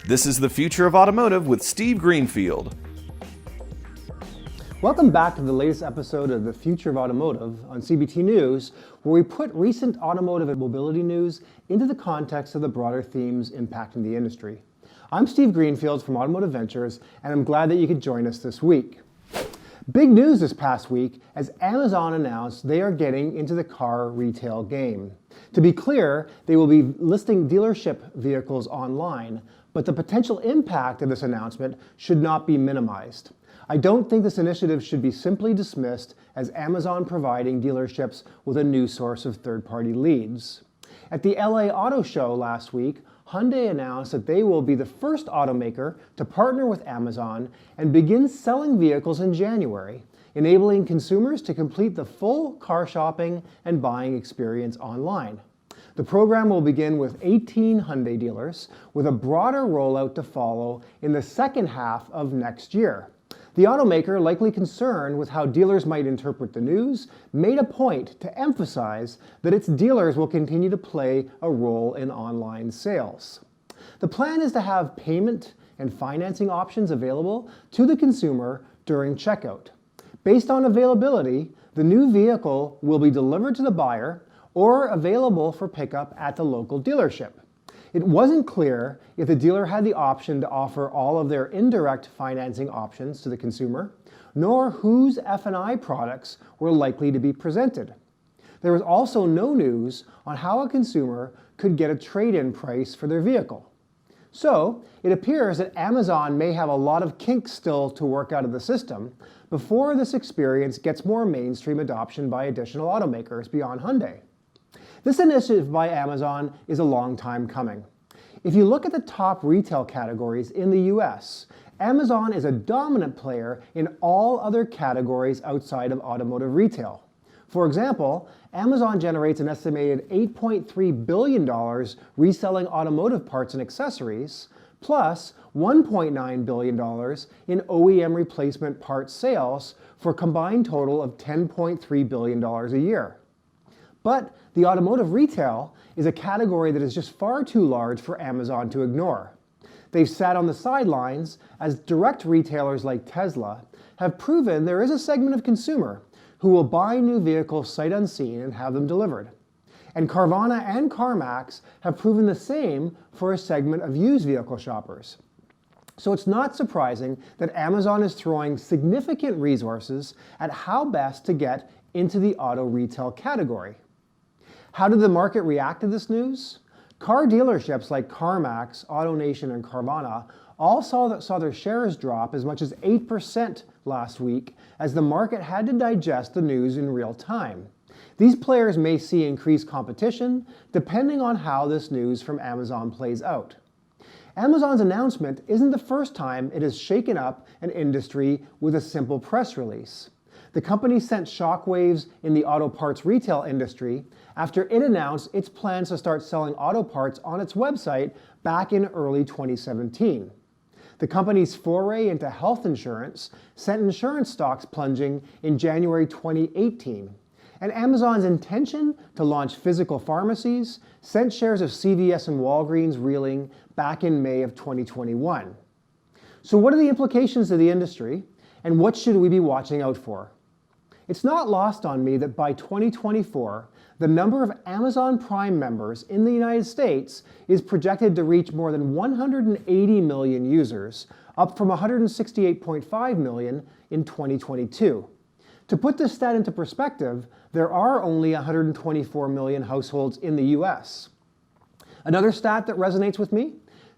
This is the Future of Automotive with Steve Greenfield. Welcome back to the latest episode of the Future of Automotive on CBT News, where we put recent automotive and mobility news into the context of the broader themes impacting the industry. I'm Steve Greenfield from Automotive Ventures, and I'm glad that you could join us this week. Big news this past week as Amazon announced they are getting into the car retail game. To be clear, they will be listing dealership vehicles online, but the potential impact of this announcement should not be minimized. I don't think this initiative should be simply dismissed as Amazon providing dealerships with a new source of third-party leads. At the LA Auto Show last week, Hyundai announced that they will be the first automaker to partner with Amazon and begin selling vehicles in January, enabling consumers to complete the full car shopping and buying experience online. The program will begin with 18 Hyundai dealers, with a broader rollout to follow in the second half of next year. The automaker, likely concerned with how dealers might interpret the news, made a point to emphasize that its dealers will continue to play a role in online sales. The plan is to have payment and financing options available to the consumer during checkout. Based on availability, the new vehicle will be delivered to the buyer or available for pickup at the local dealership. It wasn't clear if the dealer had the option to offer all of their indirect financing options to the consumer, nor whose F&I products were likely to be presented. There was also no news on how a consumer could get a trade-in price for their vehicle. So, it appears that Amazon may have a lot of kinks still to work out of the system before this experience gets more mainstream adoption by additional automakers beyond Hyundai. This initiative by Amazon is a long time coming. If you look at the top retail categories in the US, Amazon is a dominant player in all other categories outside of automotive retail. For example, Amazon generates an estimated $8.3 billion reselling automotive parts and accessories, plus $1.9 billion in OEM replacement parts sales for a combined total of $10.3 billion a year. But the automotive retail is a category that is just far too large for Amazon to ignore. They've sat on the sidelines as direct retailers like Tesla have proven there is a segment of consumer who will buy new vehicles sight unseen and have them delivered. And Carvana and CarMax have proven the same for a segment of used vehicle shoppers. So it's not surprising that Amazon is throwing significant resources at how best to get into the auto retail category. How did the market react to this news? Car dealerships like CarMax, AutoNation, and Carvana all saw their shares drop as much as 8% last week as the market had to digest the news in real time. These players may see increased competition depending on how this news from Amazon plays out. Amazon's announcement isn't the first time it has shaken up an industry with a simple press release. The company sent shockwaves in the auto parts retail industry after it announced its plans to start selling auto parts on its website back in early 2017. The company's foray into health insurance sent insurance stocks plunging in January 2018. And Amazon's intention to launch physical pharmacies sent shares of CVS and Walgreens reeling back in May of 2021. So what are the implications to the industry, and what should we be watching out for? It's not lost on me that by 2024, the number of Amazon Prime members in the United States is projected to reach more than 180 million users, up from 168.5 million in 2022. To put this stat into perspective, there are only 124 million households in the US. Another stat that resonates with me,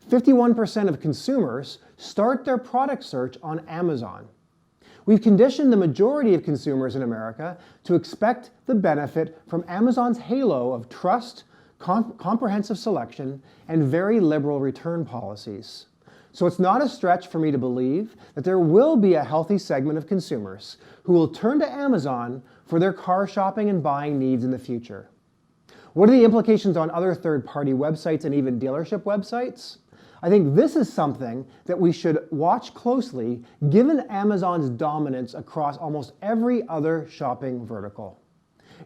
51% of consumers start their product search on Amazon. We've conditioned the majority of consumers in America to expect the benefit from Amazon's halo of trust, comprehensive selection, and very liberal return policies. So it's not a stretch for me to believe that there will be a healthy segment of consumers who will turn to Amazon for their car shopping and buying needs in the future. What are the implications on other third-party websites and even dealership websites? I think this is something that we should watch closely given Amazon's dominance across almost every other shopping vertical.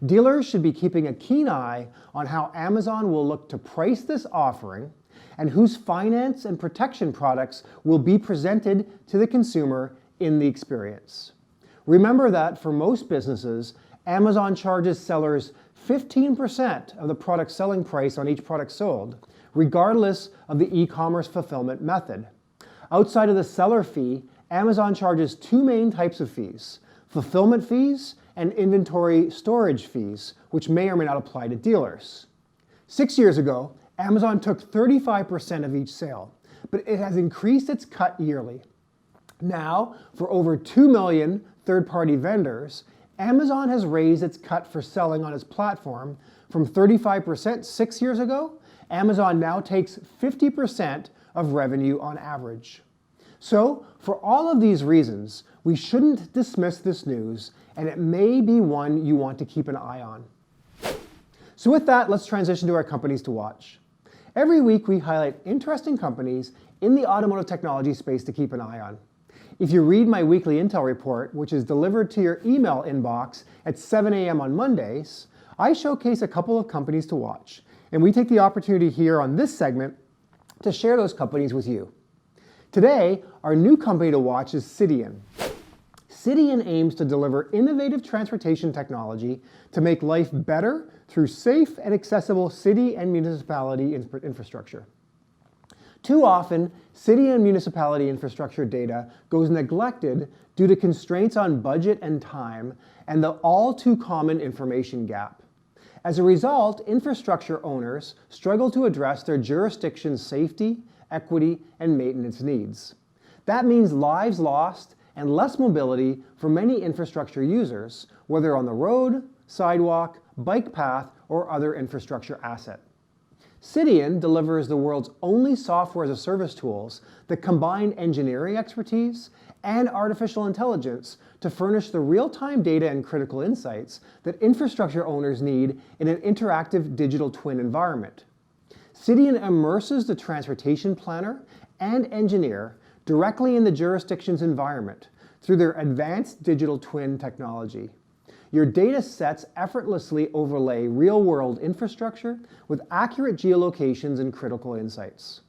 Dealers should be keeping a keen eye on how Amazon will look to price this offering and whose finance and protection products will be presented to the consumer in the experience. Remember that for most businesses, Amazon charges sellers 15% of the product selling price on each product sold, regardless of the e-commerce fulfillment method. Outside of the seller fee, Amazon charges two main types of fees: fulfillment fees and inventory storage fees, which may or may not apply to dealers. 6 years ago, Amazon took 35% of each sale, but it has increased its cut yearly. Now, for over 2 million third-party vendors, Amazon has raised its cut for selling on its platform from 35% 6 years ago. Amazon now takes 50% of revenue on average. So, for all of these reasons, we shouldn't dismiss this news, and it may be one you want to keep an eye on. So with that, let's transition to our companies to watch. Every week we highlight interesting companies in the automotive technology space to keep an eye on. If you read my weekly Intel report, which is delivered to your email inbox at 7 a.m. on Mondays, I showcase a couple of companies to watch, and we take the opportunity here on this segment to share those companies with you. Today, our new company to watch is Cyan. Cyan aims to deliver innovative transportation technology to make life better through safe and accessible city and municipality infrastructure. Too often, city and municipality infrastructure data goes neglected due to constraints on budget and time and the all too common information gap. As a result, infrastructure owners struggle to address their jurisdiction's safety, equity, and maintenance needs. That means lives lost and less mobility for many infrastructure users, whether on the road, sidewalk, bike path, or other infrastructure asset. Cyan delivers the world's only software-as-a-service tools that combine engineering expertise and artificial intelligence to furnish the real-time data and critical insights that infrastructure owners need in an interactive digital twin environment. Cyan immerses the transportation planner and engineer directly in the jurisdiction's environment through their advanced digital twin technology. Your data sets effortlessly overlay real-world infrastructure with accurate geolocations and critical insights.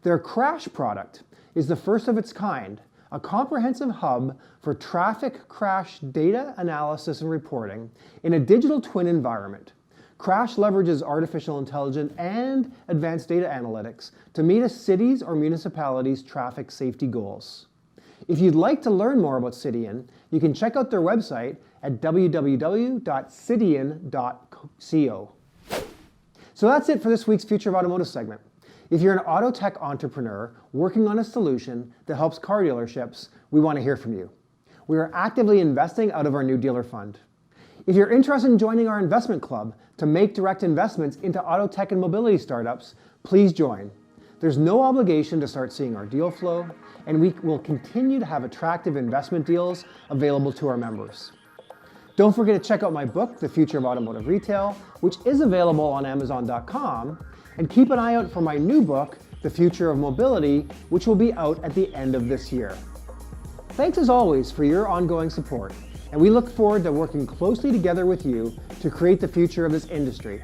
Their Crash product is the first of its kind, a comprehensive hub for traffic crash data analysis and reporting in a digital twin environment. Crash leverages artificial intelligence and advanced data analytics to meet a city's or municipality's traffic safety goals. If you'd like to learn more about Cyan, you can check out their website at www.cyan.co. So that's it for this week's Future of Automotive segment. If you're an auto tech entrepreneur working on a solution that helps car dealerships, we want to hear from you. We are actively investing out of our new dealer fund. If you're interested in joining our investment club to make direct investments into auto tech and mobility startups, please join. There's no obligation to start seeing our deal flow, and we will continue to have attractive investment deals available to our members. Don't forget to check out my book, The Future of Automotive Retail, which is available on Amazon.com, and keep an eye out for my new book, The Future of Mobility, which will be out at the end of this year. Thanks as always for your ongoing support, and we look forward to working closely together with you to create the future of this industry.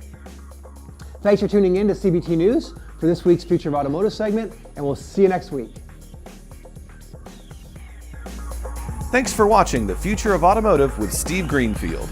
Thanks for tuning in to CBT News for this week's Future of Automotive segment, and we'll see you next week. Thanks for watching The Future of Automotive with Steve Greenfield.